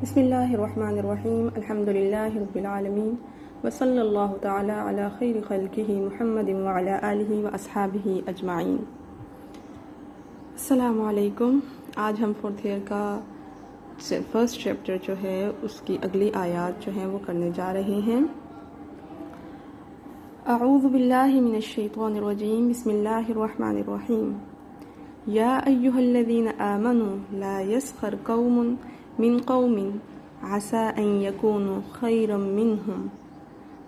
بسم اللہ الرحمن الرحیم الحمد للہ رب العالمین وصلی اللہ تعالی علی خیر خلقہ محمد وعلی آلہ واصحابہ اجمعین۔ السلام علیکم۔ آج ہم فورتھ ایئر کا فرسٹ چیپٹر جو ہے اس کی اگلی آیات جو ہیں وہ کرنے جا رہے ہیں۔ اعوذ باللہ من الشیطان الرجیم، بسم اللہ الرحمن الرحیم۔ یا ایہا الذین آمنوا لا یسخر قوم من قوم عسى أن يكونوا خيرا منهم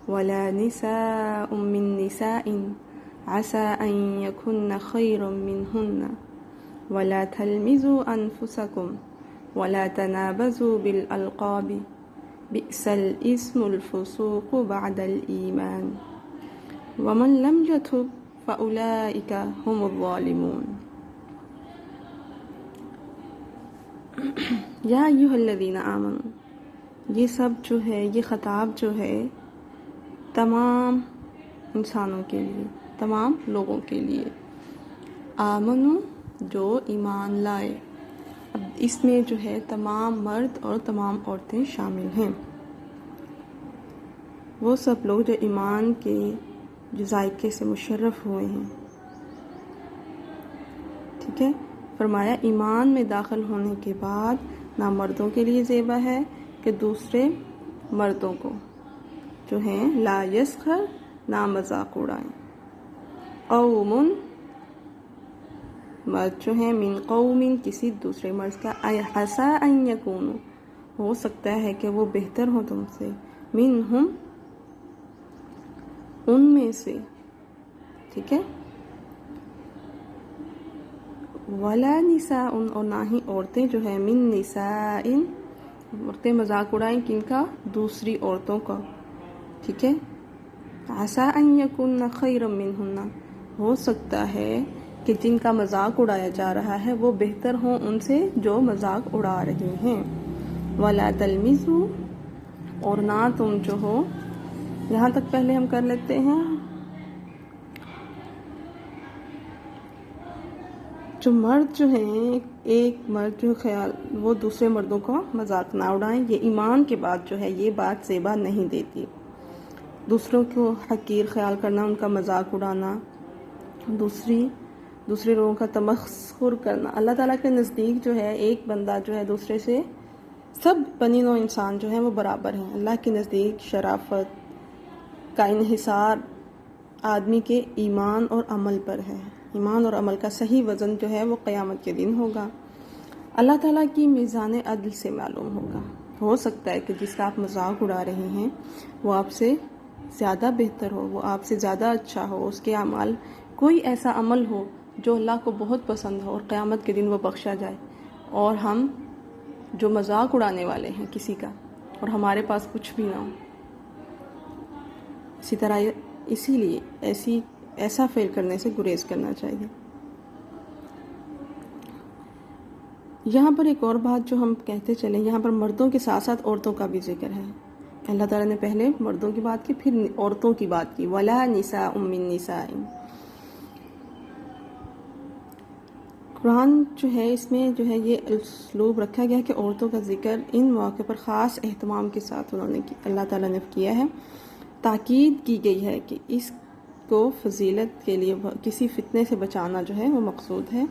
ولا نساء من نساء عسى أن يكن خيرا منهن ولا تلمزوا أنفسكم ولا تنابزوا بالألقاب بئس الاسم الفسوق بعد الإيمان ومن لم يتب فأولئك هم الظالمون۔ یا ایھا الذین آمنوا، یہ سب جو ہے، یہ خطاب جو ہے تمام انسانوں کے لیے، تمام لوگوں کے لیے۔ آمنو جو ایمان لائے، اب اس میں جو ہے تمام مرد اور تمام عورتیں شامل ہیں، وہ سب لوگ جو ایمان کے جو ذائقے سے مشرف ہوئے ہیں۔ ٹھیک ہے، فرمایا ایمان میں داخل ہونے کے بعد نہ مردوں کے لیے زیبا ہے کہ دوسرے مردوں کو جو ہیں لا یسخر نہ مذاق اڑائیں۔ قوم مرد جو ہیں من قوم کسی دوسرے مرد کا، عسیٰ ان یکونوا ہو سکتا ہے کہ وہ بہتر ہو تم سے، منہم ان میں سے، ٹھیک ہے، ولا نساء اور نہ ہی عورتیں جو ہے من نساء عورتیں مذاق اڑائیں کن کا؟ دوسری عورتوں کا، ٹھیک ہے۔ عسیٰ ان یکن خیرا منہن ہو سکتا ہے کہ جن کا مذاق اڑایا جا رہا ہے وہ بہتر ہوں ان سے جو مذاق اڑا رہے ہیں۔ ولا تلمزوا اور نہ تم جو ہو، یہاں تک پہلے ہم کر لیتے ہیں۔ جو مرد جو ہیں، ایک مرد جو خیال وہ دوسرے مردوں کو مذاق نہ اڑائیں، یہ ایمان کے بعد جو ہے یہ بات زیبا نہیں دیتی۔ دوسروں کو حقیر خیال کرنا، ان کا مذاق اڑانا، دوسرے لوگوں کا تمسخر کرنا، اللہ تعالیٰ کے نزدیک جو ہے ایک بندہ جو ہے دوسرے سے، سب بنی نوع انسان جو ہیں وہ برابر ہیں۔ اللہ کے نزدیک شرافت کا انحصار آدمی کے ایمان اور عمل پر ہے۔ ایمان اور عمل کا صحیح وزن جو ہے وہ قیامت کے دن ہوگا، اللہ تعالیٰ کی میزان عدل سے معلوم ہوگا۔ ہو سکتا ہے کہ جس کا آپ مذاق اڑا رہے ہیں وہ آپ سے زیادہ بہتر ہو، وہ آپ سے زیادہ اچھا ہو، اس کے اعمال کوئی ایسا عمل ہو جو اللہ کو بہت پسند ہو اور قیامت کے دن وہ بخشا جائے، اور ہم جو مذاق اڑانے والے ہیں کسی کا اور ہمارے پاس کچھ بھی نہ ہو۔ اسی طرح اسی لیے ایسا فعل کرنے سے گریز کرنا چاہیے۔ یہاں پر ایک اور بات جو ہم کہتے چلیں، یہاں پر مردوں کے ساتھ ساتھ عورتوں کا بھی ذکر ہے۔ اللہ تعالیٰ نے پہلے مردوں کی بات کی، پھر عورتوں کی بات کی، ولا نساء من نساء۔ قرآن جو ہے اس میں جو ہے یہ اسلوب رکھا گیا کہ عورتوں کا ذکر ان مواقع پر خاص اہتمام کے ساتھ اللہ تعالیٰ نے کیا ہے۔ تاکید کی گئی ہے کہ اس کو فضیلت کے لیے کسی فتنے سے بچانا جو ہے وہ مقصود ہے۔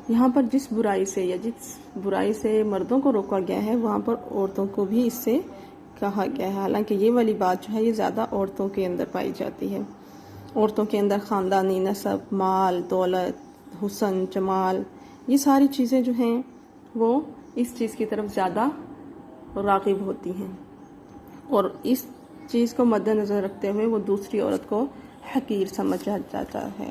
یہاں پر جس برائی سے یا جس برائی سے مردوں کو روکا گیا ہے وہاں پر عورتوں کو بھی اس سے کہا گیا ہے، حالانکہ یہ والی بات جو ہے یہ زیادہ عورتوں کے اندر پائی جاتی ہے۔ عورتوں کے اندر خاندانی نسب، مال، دولت، حسن، جمال، یہ ساری چیزیں جو ہیں وہ اس چیز کی طرف زیادہ راغب ہوتی ہیں، اور اس چیز کو مد نظر رکھتے ہوئے وہ دوسری عورت کو حقیر سمجھا جاتا ہے۔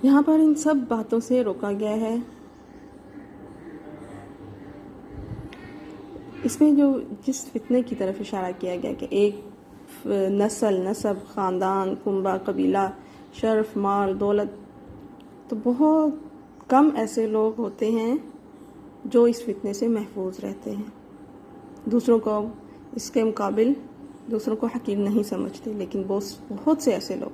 یہاں پر ان سب باتوں سے روکا گیا ہے۔ اس میں جو جس فتنے کی طرف اشارہ کیا گیا کہ ایک نسب، خاندان، کنبہ، قبیلہ، شرف، مال، دولت، تو بہت کم ایسے لوگ ہوتے ہیں جو اس فتنے سے محفوظ رہتے ہیں، دوسروں کو اس کے مقابل دوسروں کو حقیر نہیں سمجھتے، لیکن بہت سے ایسے لوگ،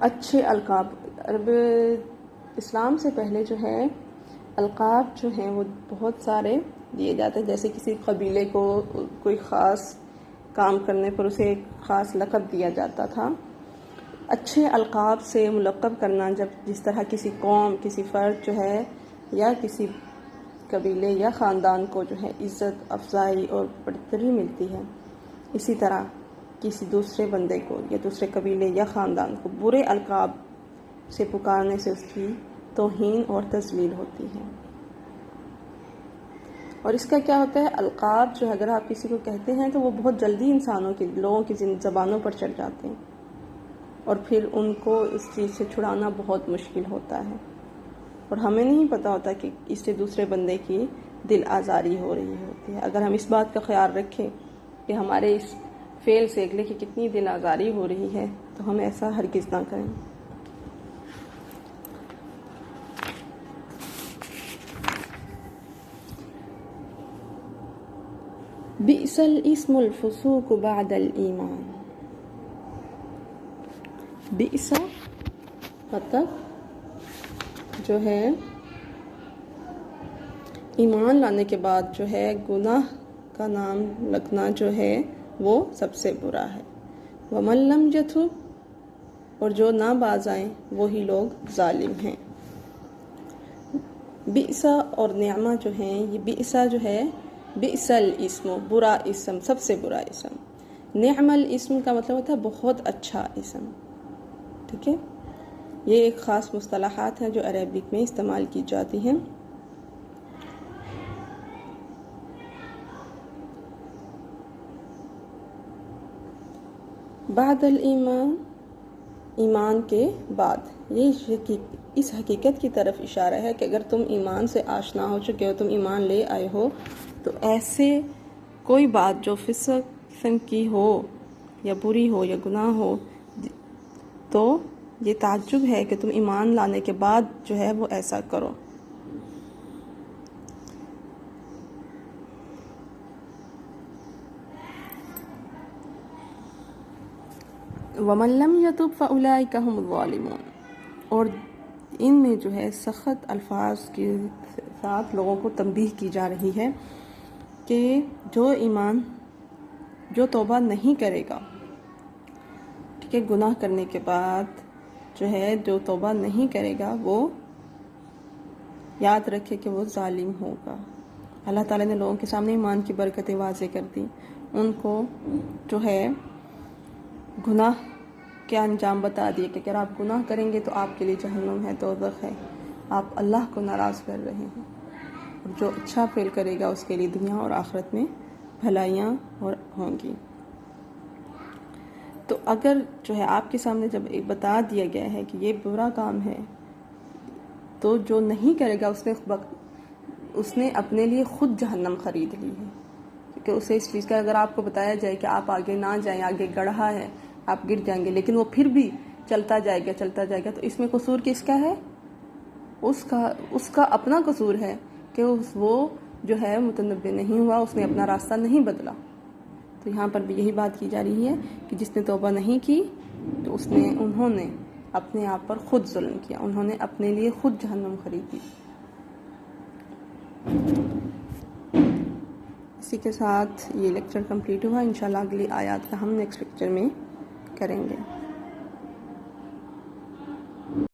اچھے القاب، عرب اسلام سے پہلے جو ہے القاب جو ہیں وہ بہت سارے دیے جاتے ہیں. جیسے کسی قبیلے کو کوئی خاص کام کرنے پر اسے ایک خاص لقب دیا جاتا تھا. اچھے القاب سے ملقب کرنا جب جس طرح کسی قوم، کسی فرد جو ہے یا کسی قبیلے یا خاندان کو جو ہے عزت افزائی اور برتری ملتی ہے، اسی طرح کسی دوسرے بندے کو یا دوسرے قبیلے یا خاندان کو برے القاب سے پکارنے سے اس کی توہین اور تذلیل ہوتی ہے. اور اس کا کیا ہوتا ہے، القاب جو اگر آپ کسی کو کہتے ہیں تو وہ بہت جلدی لوگوں کی زبانوں پر چڑھ جاتے ہیں، اور پھر ان کو اس چیز سے چھڑانا بہت مشکل ہوتا ہے. اور ہمیں نہیں پتہ ہوتا کہ اس سے دوسرے بندے کی دل آزاری ہو رہی ہوتی ہے. اگر ہم اس بات کا خیال رکھیں کہ ہمارے اس فعل سے اگلے کی کتنی دل آزاری ہو رہی ہے تو ہم ایسا ہرگز نہ کریں. بئس الاسم الفسوق بعد الایمان. بئس مطلب جو ہے ایمان لانے کے بعد جو ہے گناہ کا نام لگنا جو ہے وہ سب سے برا ہے. ومن لم یتب، اور جو نہ باز آئیں وہی لوگ ظالم ہیں. بئسا اور نعمہ جو ہیں، یہ بئسا جو ہے بئس الاسم، برا اسم، سب سے برا اسم. نعم الاسم کا مطلب ہوتا ہے بہت اچھا اسم. ٹھیک ہے، یہ ایک خاص مصطلحات ہیں جو عربک میں استعمال کی جاتی ہیں. بعد الایمان، ایمان کے بعد. یہ اس حقیقت کی طرف اشارہ ہے کہ اگر تم ایمان سے آشنا ہو چکے ہو، تم ایمان لے آئے ہو، تو ایسے کوئی بات جو فسق قسم کی ہو یا بری ہو یا گناہ ہو، تو یہ تعجب ہے کہ تم ایمان لانے کے بعد جو ہے وہ ایسا کرو. وَمَن لَّمْ يَتُبْ فَأُولَٰئِكَ هُمُ الظَّالِمُونَ. اور ان میں جو ہے سخت الفاظ کے ساتھ لوگوں کو تنبیہ کی جا رہی ہے کہ جو توبہ نہیں کرے گا، ٹھیک ہے، گناہ کرنے کے بعد جو ہے جو توبہ نہیں کرے گا وہ یاد رکھے کہ وہ ظالم ہوگا. اللہ تعالیٰ نے لوگوں کے سامنے ایمان کی برکتیں واضح کر دی، ان کو جو ہے گناہ کیا انجام بتا دیے کہ اگر آپ گناہ کریں گے تو آپ کے لیے جہنم ہے، دوزخ ہے، آپ اللہ کو ناراض کر رہے ہیں. اور جو اچھا فعل کرے گا اس کے لیے دنیا اور آخرت میں بھلائیاں ہوں گی. تو اگر جو ہے آپ کے سامنے جب بتا دیا گیا ہے کہ یہ برا کام ہے، تو جو نہیں کرے گا اس نے اپنے لیے خود جہنم خرید لی ہے. کیونکہ اسے اس چیز کا اگر آپ کو بتایا جائے کہ آپ آگے نہ جائیں، آگے گڑھا ہے، آپ گر جائیں گے، لیکن وہ پھر بھی چلتا جائے گا، تو اس میں قصور کس کا ہے؟ اس کا اپنا قصور ہے کہ وہ جو ہے متنبہ نہیں ہوا، اس نے اپنا راستہ نہیں بدلا. تو یہاں پر بھی یہی بات کی جا رہی ہے کہ جس نے توبہ نہیں کی تو انہوں نے اپنے آپ پر خود ظلم کیا، انہوں نے اپنے لیے خود جہنم خریدی. اسی کے ساتھ یہ لیکچر کمپلیٹ ہوا. انشاءاللہ اگلی آیات کا ہم نیکسٹ لیکچر میں کریں گے.